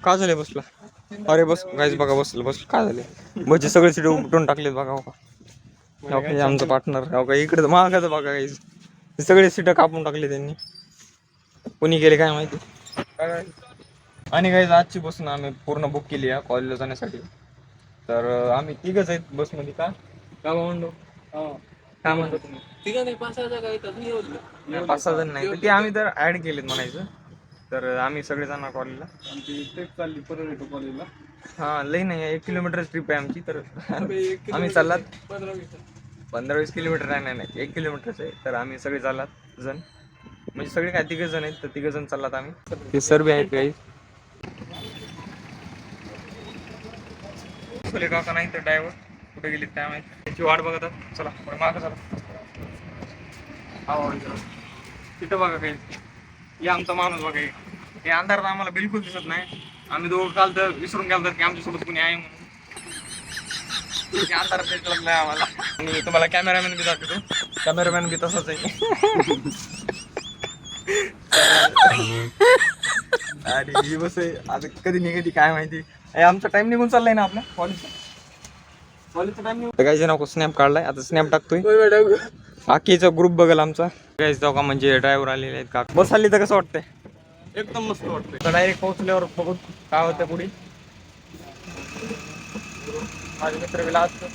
का झाले बसला? अरे बस गाईज बघा बसलं काय झाले? म्हणजे सगळे सीट उठून टाकलेत बघा. हे आमचं पार्टनर हो का इकडे महागाचं बघा गाईज. सगळे सीट कापून टाकले त्यांनी. कोणी गेले काय माहिती. आणि गाईज आजची बस ना आम्ही पूर्ण बुक केली आहे कॉलेजला जाण्यासाठी. तर आम्ही तिघच आहेत बसमध्ये. का म्हणतो काय म्हणतो तुम्ही? तिघं नाही 5-6 जण आहेत. 5-6 जण नाही ते आम्ही तर ऍड केलेत म्हणायचं. तर आम्ही सगळे जाणार कॉलेजला. आमची ट्रिप चालली परत कॉलेजला. हा लई नाही 1 किलोमीटर ट्रिप आहे आमची. तर आम्ही चाललात 15-20 किलोमीटर आहे. नाही 1 किलोमीटरच आहे. तर आम्ही सगळे चाललात जण म्हणजे सगळे काय 3 जण आहेत. तर 3 जण चाललात आम्ही. ते सर्व आहेत काही काका नाही तर ड्रायव्हर कुठे गेली काय माहिती. त्याची वाट बघतात. चला मागं चला. तिथं बघा काही हे आमचा माणूस बघा. हे अंधारात आम्हाला बिलकुल दिसत नाही. आम्ही दोघं काल तर विसरून गेलो की आमच्यासोबत कोणी आहे म्हणून. अंधारात दिसत नाही आम्हाला. आणि तुम्हाला कॅमेरामॅन बी दाखवतो. कॅमेरामॅन बी तसाच आहे. आणि ही बस आहे आता कधी निघाली काय माहिती. आमचा टाइम निघून चाललाय ना आपला कॉलेजचा टाइम निघून. काही जण स्नॅप काढलाय आता स्नॅप टाकतोय. आखीचा ग्रुप बघाल आमचा. काहीच का म्हणजे ड्रायव्हर आलेले आहेत का. बस आली तर कसं वाटतंय? एकदम मस्त वाटतंय. डायरेक्ट पोहोचल्यावर बघू काय होतं पुढे. माझे मित्र गेला असतो.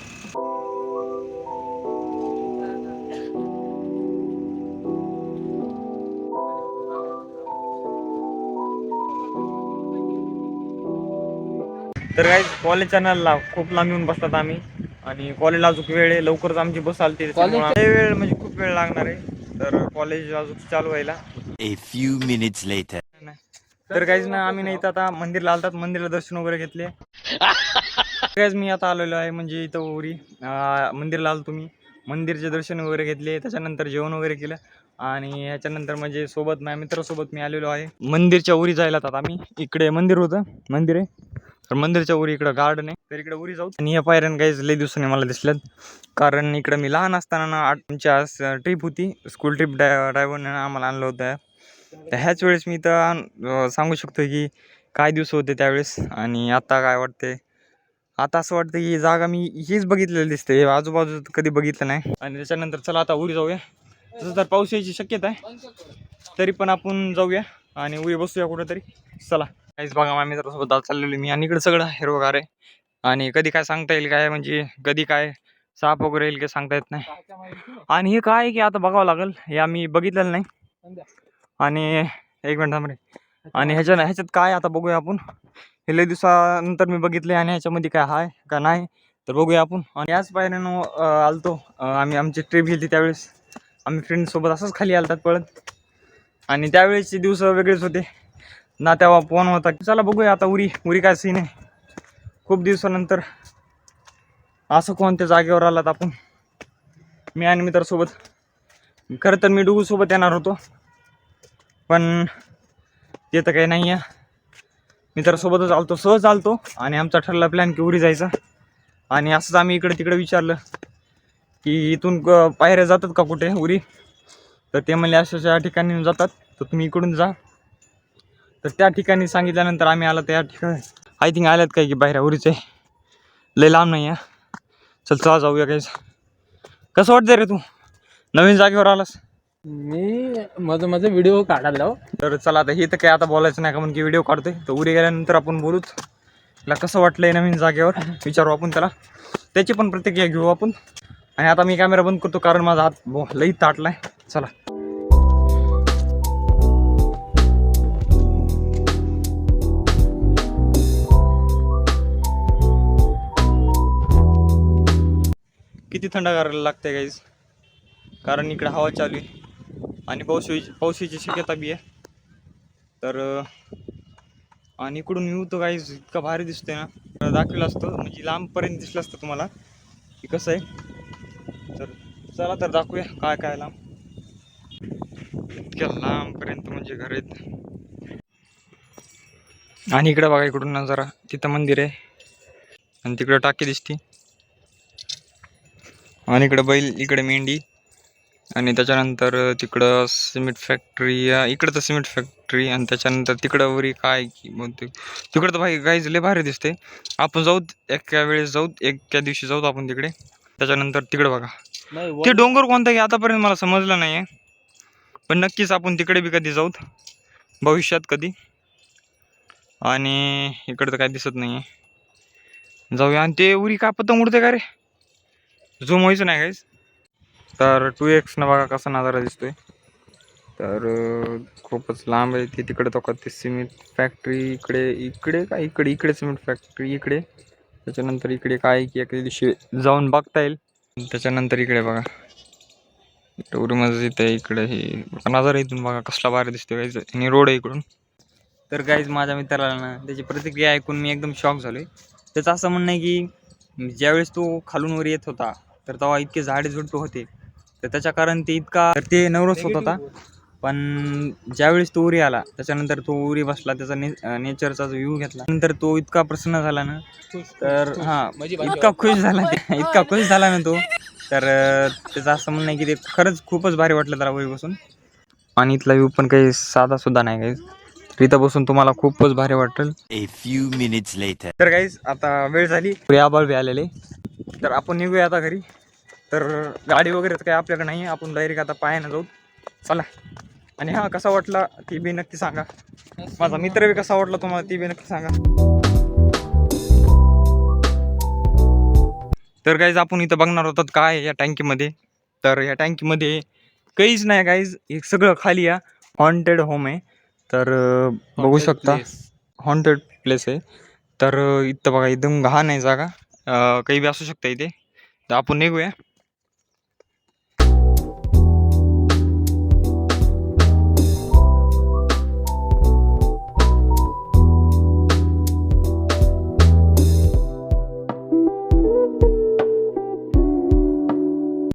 तर काही कॉलेजच्या नळला खूप लांब येऊन बसतात आम्ही. आणि कॉलेजला अजून वेळ आहे. लवकरच आमची बस आलती. वेळ म्हणजे खूप वेळ लागणार आहे. तर कॉलेज अजून चालू व्हायला. A few minutes later. तर काहीच ना आम्ही नाही तर आता मंदिरला आलतात. मंदिरला दर्शन वगैरे घेतले. काहीच मी आता आलेलो आहे म्हणजे इथं उरी मंदिरला आलो तुम्ही. मंदिरचे दर्शन वगैरे घेतले. त्याच्यानंतर जेवण वगैरे केलं. आणि ह्याच्यानंतर म्हणजे सोबत माझ्या मित्रासोबत मी आलेलो आहे. मंदिरच्या उरी जायला आता आम्ही. इकडे मंदिर होतं. मंदिर आहे. तर मंदिरच्या उरी इकडं गार्डन आहे. तर इकडे उरी जाऊ. आणि या पायऱ्यान काहीच लई दिवसांनी मला दिसल्यात. कारण इकडं मी लहान असताना ना आमच्या ट्रिप होती. स्कूल ट्रिप ड्रायव्हरने आम्हाला आणलं होतं. तर ह्याच वेळेस मी तर सांगू शकतो की काय दिवस होते त्यावेळेस. आणि आता काय वाटते. आता असं वाटतं की जागा मी हीच बघितलेली दिसते. आजूबाजू कधी बघितलं नाही. आणि त्याच्यानंतर चला आता उरी जाऊया. तसं तर पाऊस यायची शक्यता आहे. तरी पण आपण जाऊया आणि उरी बसूया कुठेतरी. चला काहीच बघा माझ्या मित्रासोबत चाललेलो मी. आणि इकडे सगळं हिरवगार आहे. आणि कधी काय सांगता येईल काय म्हणजे कधी काय साप वगैरे येईल काय सांगता येत नाही. आणि हे काय की आता बघावं लागेल. हे आम्ही बघितलेलं नाही. आणि एक मिनिट थांब रे. आणि ह्याच्यात काय आता बघूया आपण. हे लई दिवसानंतर मी बघितले. आणि ह्याच्यामध्ये काय आहे का नाही तर बघूया आपण. आणि याच पायऱ्यानं आलतो आम्ही. आमची ट्रिप गेली त्यावेळेस आम्ही फ्रेंड्ससोबत असंच खाली आलतात पळत. आणि त्यावेळेसचे दिवस वेगळेच होते ना. तेव्हा फोन होता. चला बघूया आता उरी काय सीन आहे. खूप दिवसानंतर असं कोणत्या जागेवर आलात आपण. मी आणि मित्रासोबत. खरं तर मी डुगूसोबत येणार होतो पण ते तर काही नाही आहे. मित्रासोबतच आलतो सहज आलतो. आणि आमचा ठरला प्लॅन की उरी जायचा. आणि असंच आम्ही इकडे तिकडे विचारलं की इथून पायऱ्या जातात का कुठे उरी. तर ते म्हणले अशा ठिकाणी जातात तर तुम्ही इकडून जा. तर त्या ठिकाणी सांगितल्यानंतर आम्ही आलो त्या ठिकाणी. आय थिंक आल्यात काय की बाहेर उरीचे लय लांब नाही आहे. चला जाऊया काहीच. कसं वाटतंय रे तू नवीन जागेवर आलास? मी माझं व्हिडिओ काढायला. तर चला आता हे तर काय आता बोलायचं नाही का म्हणून की व्हिडिओ काढतोय. तर उरी गेल्यानंतर आपण बोलूच. त्याला कसं वाटलंय नवीन जागेवर विचारू आपण त्याला. त्याची पण प्रतिक्रिया घेऊ आपण. आणि आता मी कॅमेरा बंद करतो कारण माझा हात लई ताटलाय. चला किती थंडागार लागते गाईज. कारण इकडे हवा चालू आहे. आणि पावसाची शक्यता बी आहे. तर आणि इकडून येऊ तर गाईज इतका भारी दिसतोय ना. दाखवलं असतं म्हणजे लांबपर्यंत दिसलं असतं तुम्हाला की कसं आहे. तर चला तर दाखवूया काय काय लांब. इतक्या लांबपर्यंत म्हणजे घर आहेत. आणि इकडं बघा इकडून नजारा. तिथं मंदिर आहे आणि तिकडं टाकी दिसते. आणि इकडे बैल इकडे मेंढी आणि त्याच्यानंतर तिकडं सिमेंट फॅक्टरी, इकडं तर सिमेंट फॅक्टरी, आणि त्याच्यानंतर तिकडं वरी काय की म्हणते तिकडं तर भाई गाईज लय भारी दिसते. आपण जाऊ एका वेळेस, जाऊ एका दिवशी जाऊ आपण तिकडे. त्याच्यानंतर तिकडं बघा ते डोंगर कोणता की आतापर्यंत मला समजलं नाही आहे, पण नक्कीच आपण तिकडे बी कधी जाऊत भविष्यात कधी. आणि इकडं तर काय दिसत नाही आहे, जाऊया. आणि ते उरी काय पतंग उडते का रे, झूम व्हायचं नाही काहीच. तर 2x न बघा कसा नजारा दिसतोय. तर खूपच लांब आहे ते. तिकडे तो का ते सिमेंट फॅक्टरी, इकडे इकडे काय इकडे इकडे सिमेंट फॅक्टरी इकडे. त्याच्यानंतर इकडे काय की एका दिवशी जाऊन बघता येईल. त्याच्यानंतर इकडे बघा एवढी मस्जिद आहे इकडे. हे नजारा इथून बघा कसला भारी दिसतोय गाईज, आणि रोड आहे इकडून. तर गाईज माझ्या मित्राला ना त्याची प्रतिक्रिया ऐकून मी एकदम शॉक झालोय. त्याचं असं म्हणणं आहे की ज्यावेळेस तो खालून वर येत होता तर तेव्हा इतके झाडे झुडपे होते, तर त्याच्या कारण ते इतका ते नर्वस होत होता. पण ज्यावेळेस तो उरी आला त्याच्यानंतर तो उरी बसला, त्याचा नेचरचा जो व्ह्यू घेतला, नंतर तो इतका प्रसन्न झाला ना. तर हां, इतका खुश झाला इतका खुश झाला ना तो. तर त्याचं असं म्हणणं आहे की ते खरंच खूपच भारी वाटलं त्याला वरी बसून. आणि इथला व्ह्यू पण काही साधा सुद्धा नाही काही, इथं बसून तुम्हाला खूपच भारी वाटेल. A few minutes later. तर गाईज आता वेळ झाली, आभाळ बी आलेले, तर आपण निघूया आता घरी. तर गाडी वगैरे तर काही आपल्याकडे नाही, आपण डायरेक्ट आता पायानं जाऊ. चला. आणि हा कसा वाटला ती बी नक्की सांगा. माझा मित्र बी कसा वाटला तुम्हाला ती बी नक्की सांगा. तर गाईज आपण इथं बघणार होतात काय या टँकीमध्ये. तर या टँकीमध्ये काहीच नाही गाईज, हे सगळं खाली या हॉन्टेड होम आहे. तर बघू शकता हॉन्टेड प्लेस आहे. तर इथं बघा एकदम घाण आहे जागा, काही बी असू शकतं इथे. तर आपण निघूया.